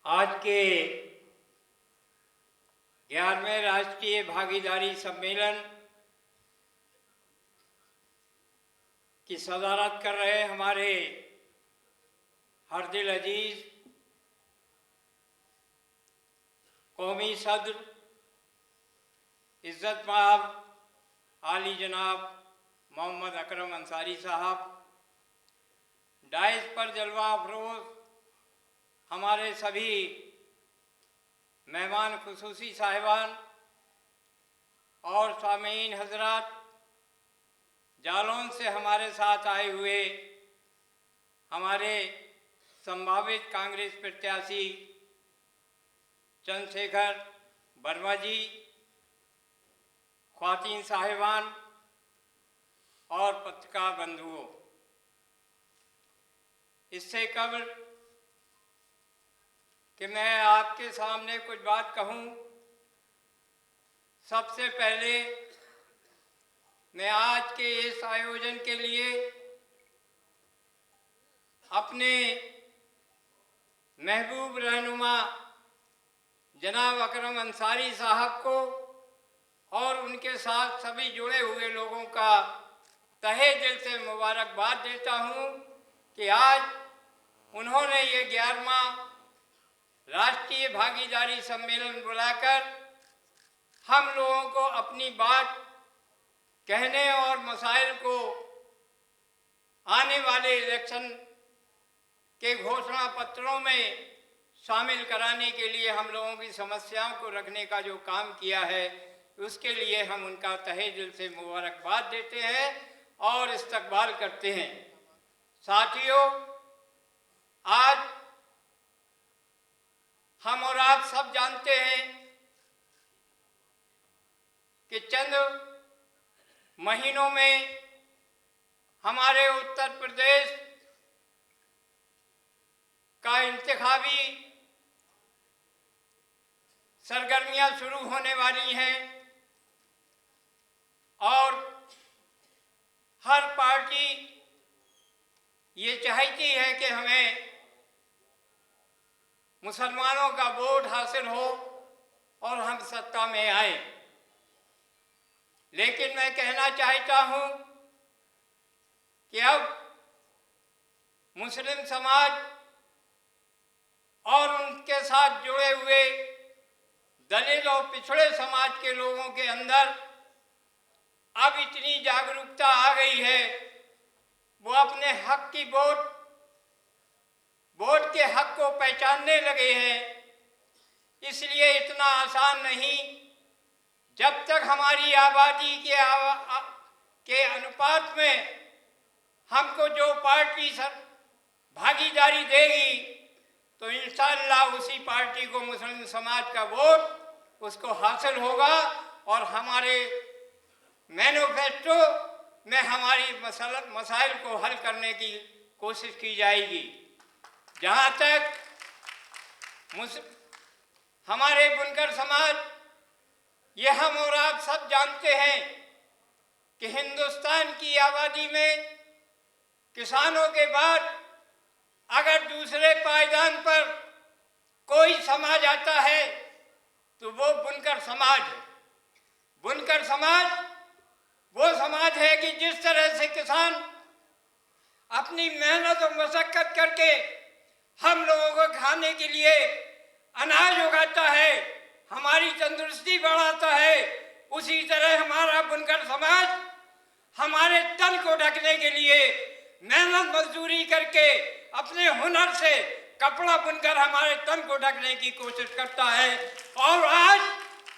आज के 11वें राष्ट्रीय भागीदारी सम्मेलन की सदारत कर रहे हमारे हरदिल अजीज कौमी सदर इज़्ज़त माब आली जनाब मोहम्मद अकरम अंसारी साहब, डाइस पर जलवा अफरोज़ हमारे सभी मेहमान खुसूसी साहिबान और सामीन हजरात, जालौन से हमारे साथ आए हुए हमारे संभावित कांग्रेस प्रत्याशी चंद्रशेखर वर्मा जी, ख्वातीन साहिबान और पत्रकार बंधुओं, इससे कबल कि मैं आपके सामने कुछ बात कहूं, सबसे पहले मैं आज के इस आयोजन के लिए अपने महबूब रहनुमा जनाब अकरम अंसारी साहब को और उनके साथ सभी जुड़े हुए लोगों का तहे दिल से मुबारकबाद देता हूं कि आज उन्होंने ये 11वां राष्ट्रीय भागीदारी सम्मेलन बुलाकर हम लोगों को अपनी बात कहने और मसाइल को आने वाले इलेक्शन के घोषणा पत्रों में शामिल कराने के लिए हम लोगों की समस्याओं को रखने का जो काम किया है, उसके लिए हम उनका तहे दिल से मुबारकबाद देते हैं और इस्तकबाल करते हैं। साथियों, आज हम और आप सब जानते हैं कि चंद महीनों में हमारे उत्तर प्रदेश का इंतखाबी सरगर्मियां शुरू होने वाली हैं और हर पार्टी ये चाहती है कि हमें मुसलमानों का वोट हासिल हो और हम सत्ता में आए। लेकिन मैं कहना चाहता हूं कि अब मुस्लिम समाज और उनके साथ जुड़े हुए दलित और पिछड़े समाज के लोगों के अंदर अब इतनी जागरूकता आ गई है, वो अपने हक की वोट के हक को पहचानने लगे हैं। इसलिए इतना आसान नहीं, जब तक हमारी आबादी के अनुपात में हमको जो पार्टी भागीदारी देगी तो इंशाअल्लाह उसी पार्टी को मुस्लिम समाज का वोट उसको हासिल होगा और हमारे मैनिफेस्टो में हमारी मसाइल को हल करने की कोशिश की जाएगी। जहाँ तक हमारे बुनकर समाज, ये हम और आप सब जानते हैं कि हिंदुस्तान की आबादी में किसानों के बाद अगर दूसरे पायदान पर कोई समाज आता है तो वो बुनकर समाज है। बुनकर समाज वो समाज है कि जिस तरह से किसान अपनी मेहनत और मशक्कत करके हम लोगों को खाने के लिए अनाज उगाता है, हमारी तंदुरुस्ती बढ़ाता है, उसी तरह हमारा बुनकर समाज हमारे तन को ढकने के लिए मेहनत मजदूरी करके अपने हुनर से कपड़ा बुनकर हमारे तन को ढकने की कोशिश करता है। और आज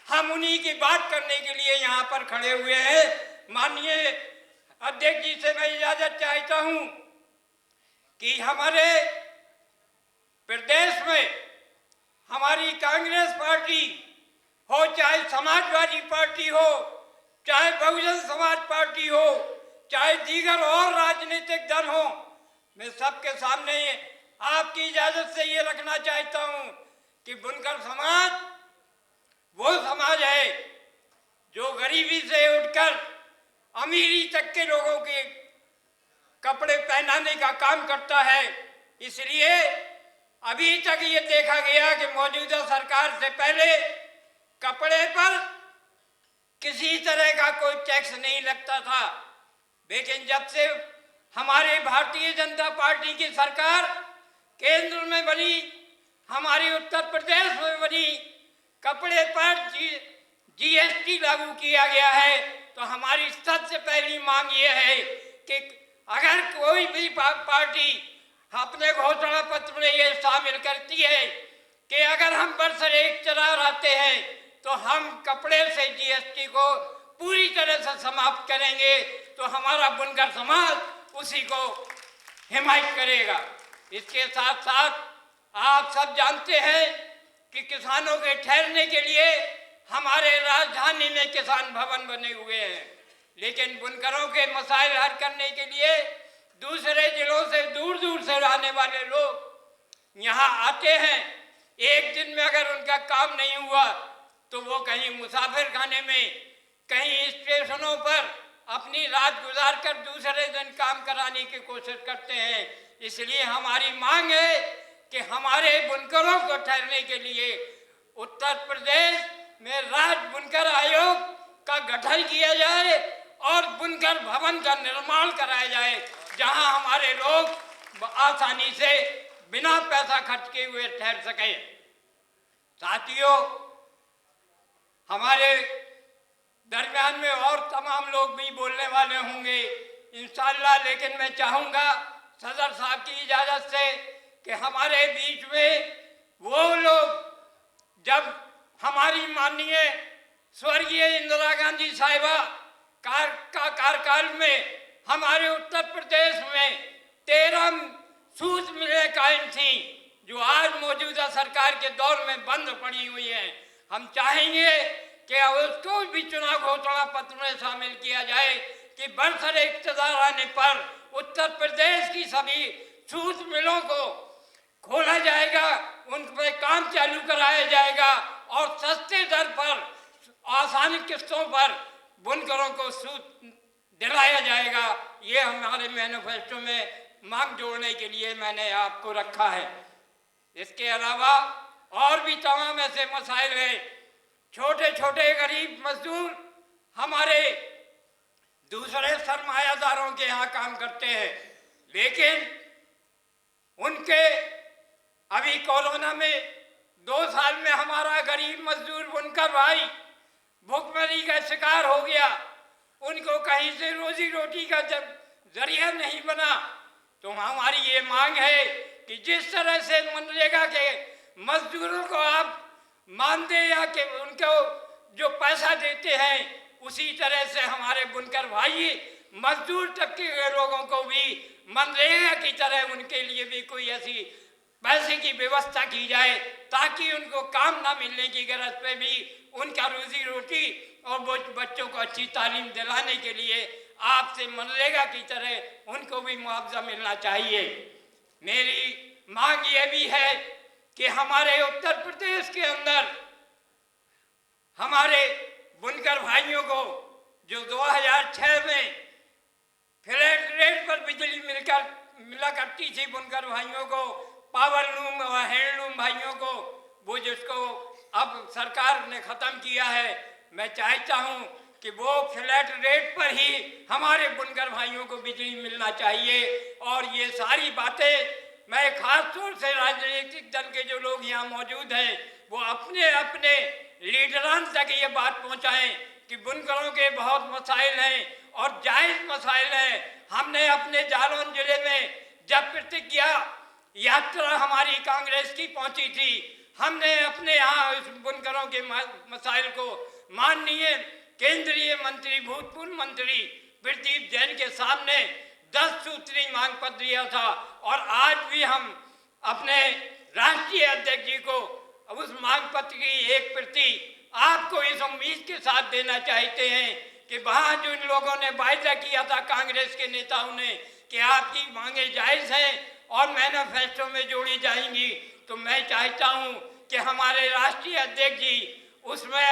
हम उन्हीं की बात करने के लिए यहाँ पर खड़े हुए हैं। माननीय अध्यक्ष जी से मैं इजाजत चाहता हूँ कि हमारे प्रदेश में हमारी कांग्रेस पार्टी हो, चाहे समाजवादी पार्टी हो, चाहे बहुजन समाज पार्टी हो, चाहे दीगर और राजनीतिक दल हो, मैं सबके सामने आपकी इजाजत से ये रखना चाहता हूँ कि बुनकर समाज वो समाज है जो गरीबी से उठकर अमीरी तक के लोगों के कपड़े पहनाने का काम करता है। इसलिए अभी तक ये देखा गया कि मौजूदा सरकार से पहले कपड़े पर किसी तरह का कोई टैक्स नहीं लगता था, लेकिन जब से हमारे भारतीय जनता पार्टी की सरकार केंद्र में बनी, हमारी उत्तर प्रदेश में बनी, कपड़े पर जीएसटी लागू किया गया है, तो हमारी सबसे पहली मांग ये है कि अगर कोई भी पार्टी अपने घोषणा पत्र में ये शामिल करती है कि अगर हम बरसर चला रहते हैं तो हम कपड़े से जीएसटी को पूरी तरह से समाप्त करेंगे, तो हमारा बुनकर समाज उसी को हिमायत करेगा। इसके साथ साथ आप सब जानते हैं कि किसानों के ठहरने के लिए हमारे राजधानी में किसान भवन बने हुए हैं, लेकिन बुनकरों के मसाइल हल करने के लिए दूसरे जिलों से दूर दूर से रहने वाले लोग यहाँ आते हैं। एक दिन में अगर उनका काम नहीं हुआ तो वो कहीं मुसाफिर खाने में, कहीं स्टेशनों पर अपनी रात गुजार कर दूसरे दिन काम कराने की कोशिश करते हैं। इसलिए हमारी मांग है कि हमारे बुनकरों को ठहरने के लिए उत्तर प्रदेश में राज्य बुनकर आयोग का गठन किया जाए और बुनकर भवन का निर्माण कराया जाए, जहां हमारे लोग आसानी से बिना पैसा खर्च किए हुए ठहर सके। साथियों, हमारे दरमियान में और तमाम लोग भी बोलने वाले होंगे इंशाअल्लाह, लेकिन मैं चाहूँगा सदर साहब की इजाज़त से कि हमारे बीच में वो लोग, जब हमारी माननीय स्वर्गीय इंदिरा गांधी साहिबा कार्यकाल में हमारे उत्तर प्रदेश में 13 सूत मिलें कायम थी, जो आज मौजूदा सरकार के दौर में बंद पड़ी हुई हैं। हम चाहेंगे कि उसको भी चुनाव घोषणा पत्र में शामिल किया जाए कि बरसर इक़्तिदार आने पर उत्तर प्रदेश की सभी सूत मिलों को खोला जाएगा, उन पर काम चालू कराया जाएगा और सस्ते दर पर आसान किस्तों पर बुनकरों को सूत दिलाया जाएगा। ये हमारे मैनिफेस्टो में मांग जोड़ने के लिए मैंने आपको रखा है। इसके अलावा और भी तमाम ऐसे मसाइल हैं। छोटे छोटे गरीब मजदूर हमारे दूसरे सरमायादारों के यहाँ काम करते हैं, लेकिन उनके अभी कोरोना में 2 साल में हमारा गरीब मजदूर बुनकर भाई भुखमरी का शिकार हो गया। उनको कहीं से रोजी रोटी का जरिया नहीं बना। तो हमारी ये मांग है कि जिस तरह से मनरेगा के मजदूरों को आप मानदेय या कि उनको जो पैसा देते हैं, उसी तरह से हमारे बुनकर भाई मजदूर तबके के लोगों को भी मनरेगा की तरह उनके लिए भी कोई ऐसी पैसे की व्यवस्था की जाए ताकि उनको काम ना मिलने की गरज पे भी उनका रोजी रोटी और बच्चों को अच्छी तालीम दिलाने के लिए आपसे मनरेगा की तरह उनको भी मुआवजा मिलना चाहिए। मेरी मांग ये भी है कि हमारे उत्तर प्रदेश के अंदर हमारे बुनकर भाइयों को जो 2006 में फ्लैट रेट पर बिजली मिला करती थी, बुनकर भाइयों को, पावर लूम और हैंडलूम भाइयों को, वो जिसको अब सरकार ने ख़त्म किया है, मैं चाहता हूँ कि वो फ्लैट रेट पर ही हमारे बुनकर भाइयों को बिजली मिलना चाहिए। और ये सारी बातें मैं खास तौर से राजनीतिक दल के जो लोग यहाँ मौजूद हैं वो अपने अपने लीडरान तक ये बात पहुँचाएं कि बुनकरों के बहुत मसाइल हैं और जायज़ मसाइल हैं। हमने अपने जालौन जिले में जब प्रतिज्ञा यात्रा हमारी कांग्रेस की पहुँची थी, हमने अपने यहाँ इस बुनकरों के मसाइल को माननीय केंद्रीय मंत्री, भूतपूर्व मंत्री प्रदीप जैन के सामने 10 सूत्री मांग पत्र दिया था। और आज भी हम अपने राष्ट्रीय अध्यक्ष जी को उस मांग पत्र की एक प्रति आपको इस उम्मीद के साथ देना चाहते हैं कि वहाँ जो इन लोगों ने वायदा किया था कांग्रेस के नेताओं ने कि आपकी मांगे जायज़ हैं और मैनिफेस्टो में जोड़ी जाएंगी, तो मैं चाहता हूँ कि हमारे राष्ट्रीय अध्यक्ष जी उसमें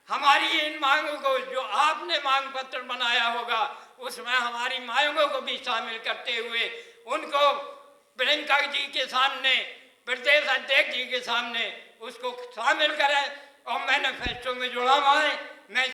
हमारी इन मांगों को, जो आपने मांग पत्र बनाया होगा, उसमें हमारी मांगों को भी शामिल करते हुए उनको प्रियंका जी के सामने प्रदेश अध्यक्ष जी के सामने उसको शामिल करें और मैनिफेस्टो में जुड़ा हुआ है। मैं